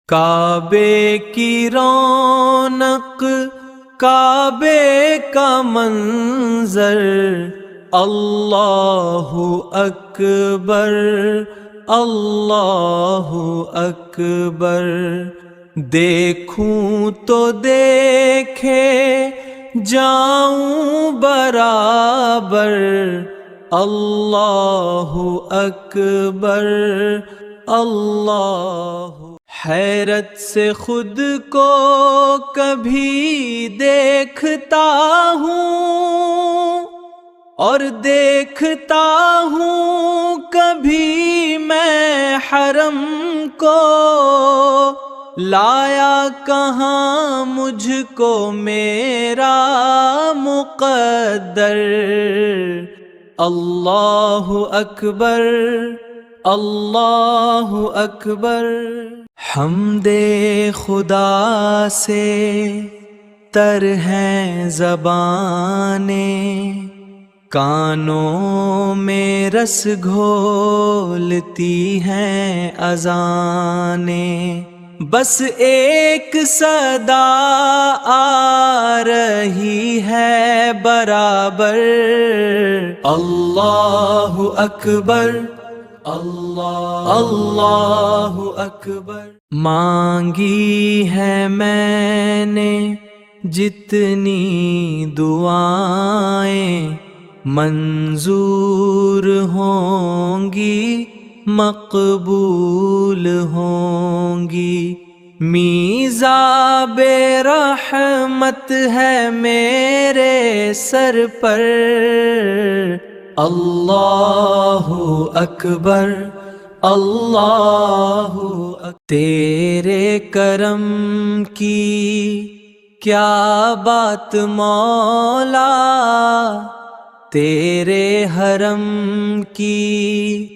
کعبے کی رونق، کعبے کا منظر، اللہ اکبر اللہ اکبر۔ دیکھوں تو دیکھے جاؤں برابر، اللہ اکبر اللہ۔ حیرت سے خود کو کبھی دیکھتا ہوں اور دیکھتا ہوں کبھی میں حرم کو، لایا کہاں مجھ کو میرا مقدر، اللہ اکبر اللہ اکبر۔ حمد خدا سے تر ہیں زبانیں، کانوں میں رس گھولتی ہیں اذانیں، بس ایک صدا آ رہی ہے برابر، اللہ اکبر اللہ اللہ اکبر۔ مانگی ہے میں نے جتنی دعائیں، منظور ہوں گی مقبول ہوں گی، میزاب رحمت ہے میرے سر پر، اللہ اکبر اللہ اکبر۔ تیرے کرم کی کیا بات مولا، تیرے حرم کی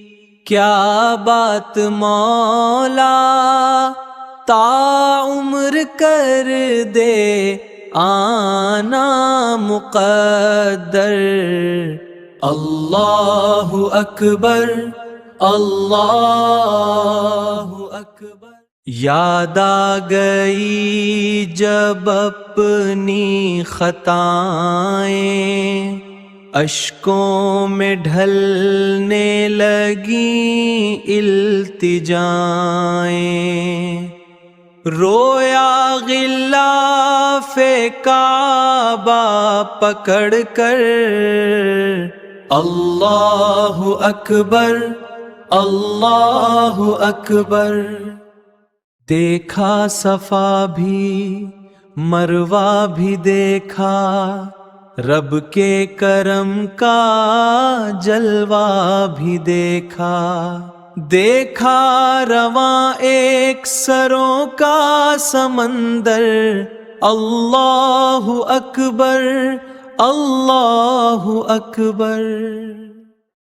کیا بات مولا، تا عمر کر دے آنا مقدر، اللہ اکبر اللہ اکبر۔ یاد آ گئی جب اپنی خطائیں، اشکوں میں ڈھلنے لگیں التجائیں، رویا غلاف کعبہ پکڑ کر، اللہ اکبر اللہ اکبر۔ دیکھا صفا بھی مروہ بھی دیکھا، رب کے کرم کا جلوہ بھی دیکھا، دیکھا رواں ایک سروں کا سمندر، اللہ اکبر اللہ اکبر۔